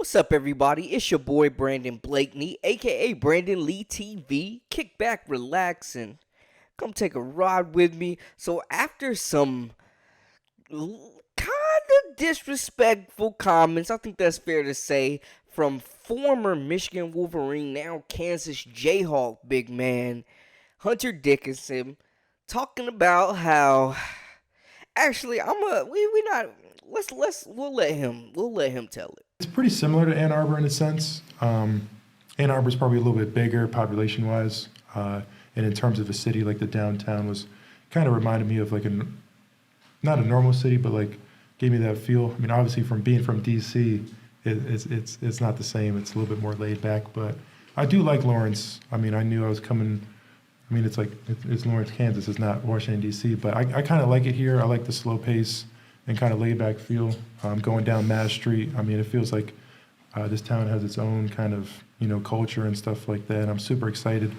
What's up, everybody? It's your boy Brandon Blakeney, aka Brandon Lee TV. Kick back, relax, and come take a ride with me. So, after some kind of disrespectful comments, I think that's fair to say, from former Michigan Wolverine, now Kansas Jayhawk big man Hunter Dickinson, talking about how actually we'll let him tell it. It's pretty similar to Ann Arbor in a sense. Ann Arbor's probably a little bit bigger population-wise, and in terms of a city, like the downtown was kind of reminded me of like not a normal city, but like gave me that feel. I mean, obviously from being from DC, it's not the same. It's a little bit more laid back, but I do like Lawrence. I mean, I knew I was coming. I mean, it's Lawrence, Kansas. It's not Washington D.C., but I kind of like it here. I like the slow pace and kind of laid back feel. Going down Mass Street, I mean, it feels like this town has its own kind of culture and stuff like that. And I'm super excited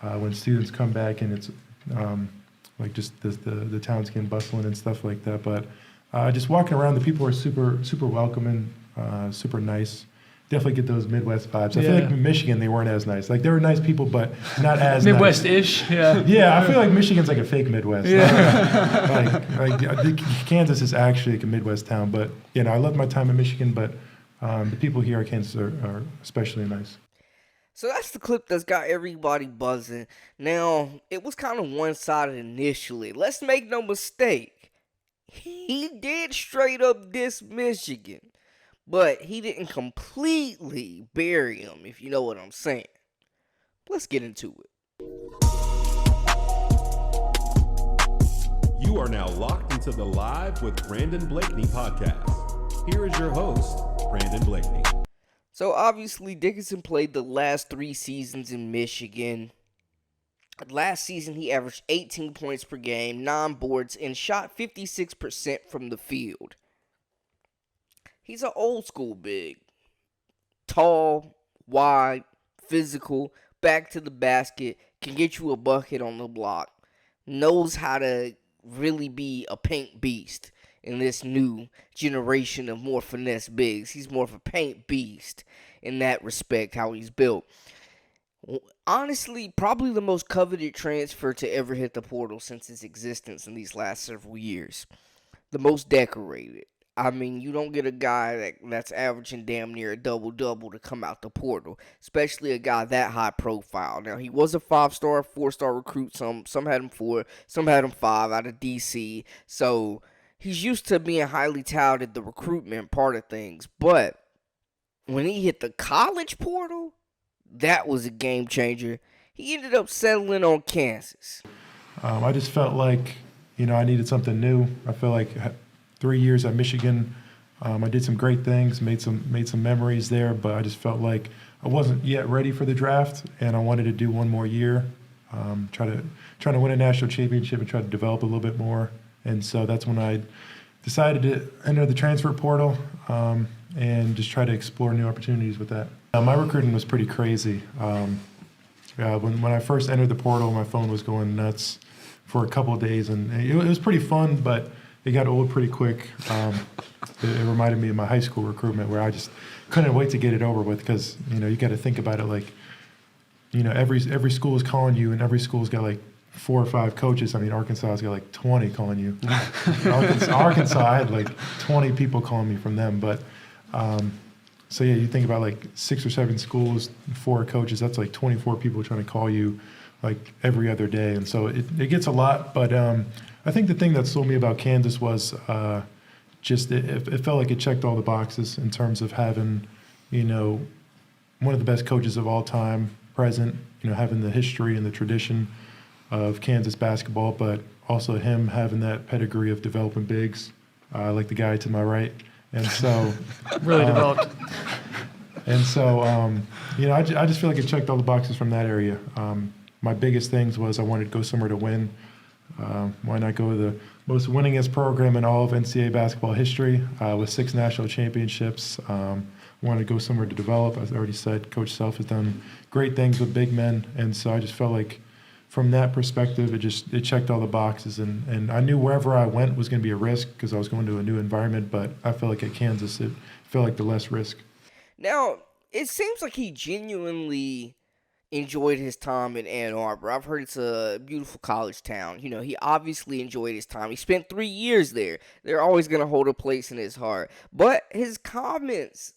when students come back and it's like just the town's getting bustling and stuff like that. But just walking around, the people are super welcoming, super nice. Definitely get those Midwest vibes. I feel like in Michigan they weren't as nice. Like they were nice people, but not as Midwest-ish, nice. Yeah, I feel like Michigan's like a fake Midwest. Yeah. I think Kansas is actually like a Midwest town, but I love my time in Michigan, but the people here in Kansas are especially nice. So that's the clip that's got everybody buzzing. Now, it was kind of one-sided initially. Let's make no mistake. He did straight up diss Michigan. But he didn't completely bury him, if you know what I'm saying. Let's get into it. You are now locked into the Live with Brandon Blakeney podcast. Here is your host, Brandon Blakeney. So obviously Dickinson played the last 3 seasons in Michigan. Last season he averaged 18 points per game, 9 boards, and shot 56% from the field. He's an old school big. Tall, wide, physical, back to the basket, can get you a bucket on the block. Knows how to really be a paint beast in this new generation of more finesse bigs. He's more of a paint beast in that respect, how he's built. Honestly, probably the most coveted transfer to ever hit the portal since its existence in these last several years. The most decorated. I mean, you don't get a guy that's averaging damn near a double-double to come out the portal, especially a guy that high profile. Now, he was a 5-star, 4-star recruit. Some had him 4, some had him 5 out of D.C. So, he's used to being highly touted, the recruitment part of things. But when he hit the college portal, that was a game changer. He ended up settling on Kansas. I just felt like, I needed something new. I feel like 3 years at Michigan, I did some great things, made some memories there, but I just felt like I wasn't yet ready for the draft, and I wanted to do one more year, trying to win a national championship and try to develop a little bit more. And so that's when I decided to enter the transfer portal and just try to explore new opportunities with that. My recruiting was pretty crazy. When I first entered the portal, my phone was going nuts for a couple of days, and it was pretty fun, but it got old pretty quick. It reminded me of my high school recruitment where I just couldn't wait to get it over with because, you got to think about it like, every school is calling you and every school's got like 4 or 5 coaches. I mean, Arkansas's got like 20 calling you. Arkansas, I had like 20 people calling me from them. But, so yeah, you think about like 6 or 7 schools, 4 coaches, that's like 24 people trying to call you like every other day. And so it gets a lot, but I think the thing that sold me about Kansas was just it felt like it checked all the boxes in terms of having, one of the best coaches of all time present, having the history and the tradition of Kansas basketball, but also him having that pedigree of developing bigs, like the guy to my right. And so really developed. And so, I just feel like it checked all the boxes from that area. My biggest things was I wanted to go somewhere to win. Why not go to the most winningest program in all of NCAA basketball history with 6 national championships? Wanted to go somewhere to develop. As I already said, Coach Self has done great things with big men, and so I just felt like from that perspective, it checked all the boxes, and I knew wherever I went was going to be a risk because I was going to a new environment, but I felt like at Kansas it felt like the less risk. Now, it seems like he genuinely enjoyed his time in Ann Arbor. I've heard it's a beautiful college town. He obviously enjoyed his time. He spent 3 years there. They're always going to hold a place in his heart. But his comments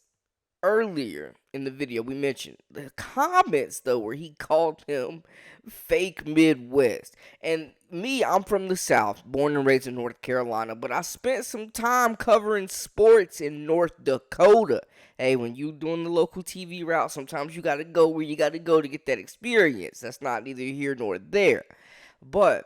earlier in the video, we mentioned the comments though, where he called him fake Midwest. And me, I'm from the South, born and raised in North Carolina, but I spent some time covering sports in North Dakota. Hey, when you doing the local TV route, sometimes you gotta go where you gotta go to get that experience. That's not neither here nor there. But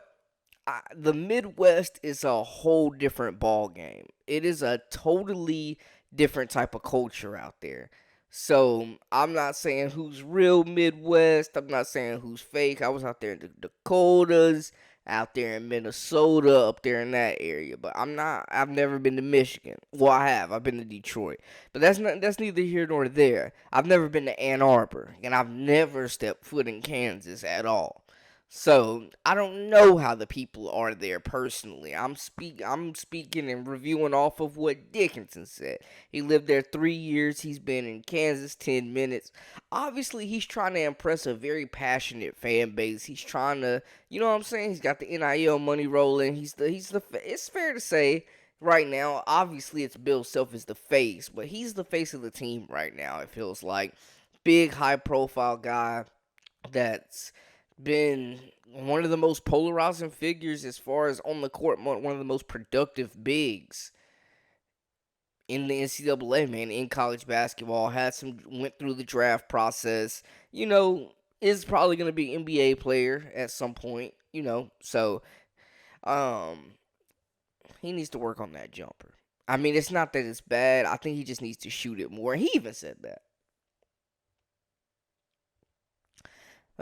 the Midwest is a whole different ball game. It is a totally different type of culture out there. So I'm not saying who's real Midwest. I'm not saying who's fake. I was out there in the Dakotas, out there in Minnesota, up there in that area. But I'm not. I've never been to Michigan. Well, I have. I've been to Detroit. But that's neither here nor there. I've never been to Ann Arbor, and I've never stepped foot in Kansas at all. So I don't know how the people are there personally. I'm speaking and reviewing off of what Dickinson said. He lived there 3 years. He's been in Kansas 10 minutes. Obviously, he's trying to impress a very passionate fan base. He's trying to, you know what I'm saying? He's got the NIL money rolling. It's fair to say right now. Obviously, it's Bill Self is the face, but he's the face of the team right now. It feels like big, high profile guy that's been one of the most polarizing figures as far as on the court, one of the most productive bigs in the NCAA, man, in college basketball. Went through the draft process, is probably going to be an NBA player at some point, so he needs to work on that jumper. I mean, it's not that it's bad. I think he just needs to shoot it more. He even said that.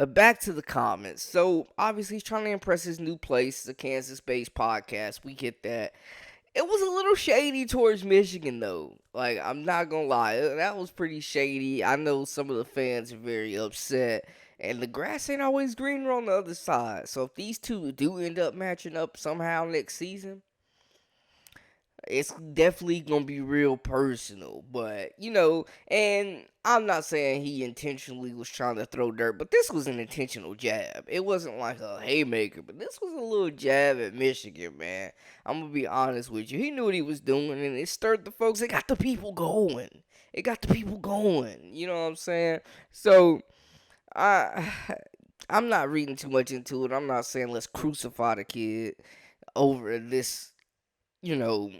Back to the comments. So, obviously, he's trying to impress his new place, the Kansas-based podcast. We get that. It was a little shady towards Michigan, though. Like, I'm not going to lie. That was pretty shady. I know some of the fans are very upset. And the grass ain't always greener on the other side. So, if these two do end up matching up somehow next season, it's definitely gonna be real personal, but and I'm not saying he intentionally was trying to throw dirt, but this was an intentional jab. It wasn't like a haymaker, but this was a little jab at Michigan, man. I'm gonna be honest with you. He knew what he was doing, and it stirred the folks. It got the people going. You know what I'm saying? So I I'm not reading too much into it. I'm not saying let's crucify the kid over this, you know,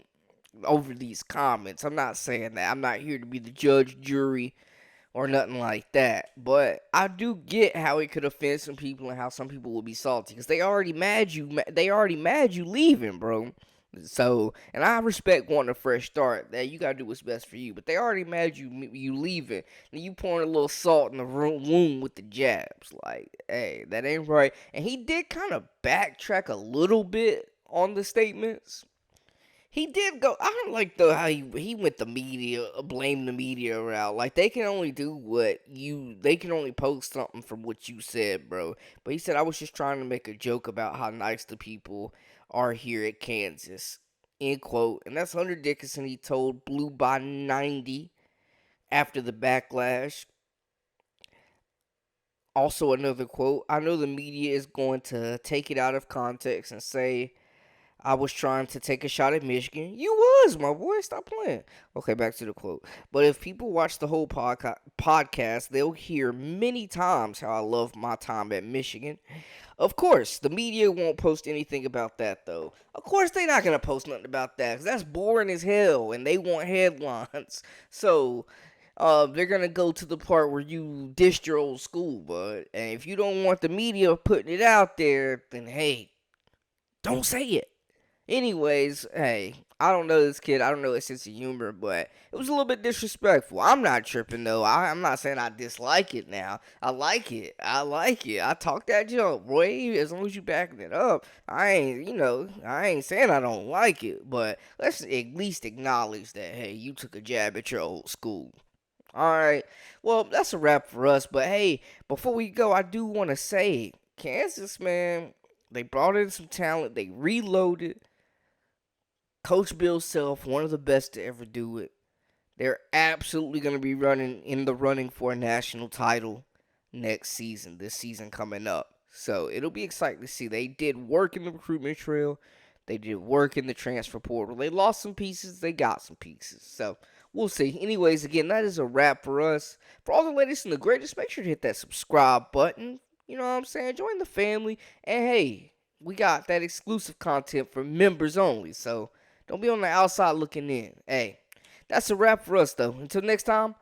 over these comments. I'm not saying that. I'm not here to be the judge, jury, or nothing like that. But I do get how it could offend some people and how some people will be salty because they already mad you. They already mad you leaving, bro. So, and I respect wanting a fresh start. That you gotta do what's best for you. But they already mad you leaving. And you pouring a little salt in the wound with the jabs. Like, hey, that ain't right. And he did kind of backtrack a little bit on the statements. He did go. I don't like though how he went the media, blame the media route. Like they can only they can only post something from what you said, bro. But he said I was just trying to make a joke about how nice the people are here at Kansas. End quote. And that's Hunter Dickinson. He told Blue by 90 after the backlash. Also another quote. I know the media is going to take it out of context and say I was trying to take a shot at Michigan. You was, my boy. Stop playing. Okay, back to the quote. But if people watch the whole podcast, they'll hear many times how I love my time at Michigan. Of course, the media won't post anything about that, though. Of course, they're not going to post nothing about that, because that's boring as hell, and they want headlines. So, they're going to go to the part where you dissed your old school, bud. And if you don't want the media putting it out there, then, hey, don't say it. Anyways, hey, I don't know this kid. I don't know his sense of humor, but it was a little bit disrespectful. I'm not tripping, though. I'm not saying I dislike it now. I like it. I talk that junk, boy. As long as you backing it up. I ain't saying I don't like it, but let's at least acknowledge that, hey, you took a jab at your old school. Alright, well, that's a wrap for us, but hey, before we go, I do want to say, Kansas, man, they brought in some talent. They reloaded. Coach Bill Self, one of the best to ever do it. They're absolutely going to be running in the running for a national title next season, this season coming up. So it'll be exciting to see. They did work in the recruitment trail. They did work in the transfer portal. They lost some pieces. They got some pieces. So we'll see. Anyways, again, that is a wrap for us. For all the latest and the greatest, make sure to hit that subscribe button. You know what I'm saying? Join the family. And hey, we got that exclusive content for members only. So don't be on the outside looking in. Hey, that's a wrap for us, though. Until next time,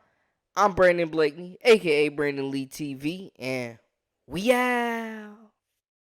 I'm Brandon Blakeney, a.k.a. Brandon Lee TV, and we out.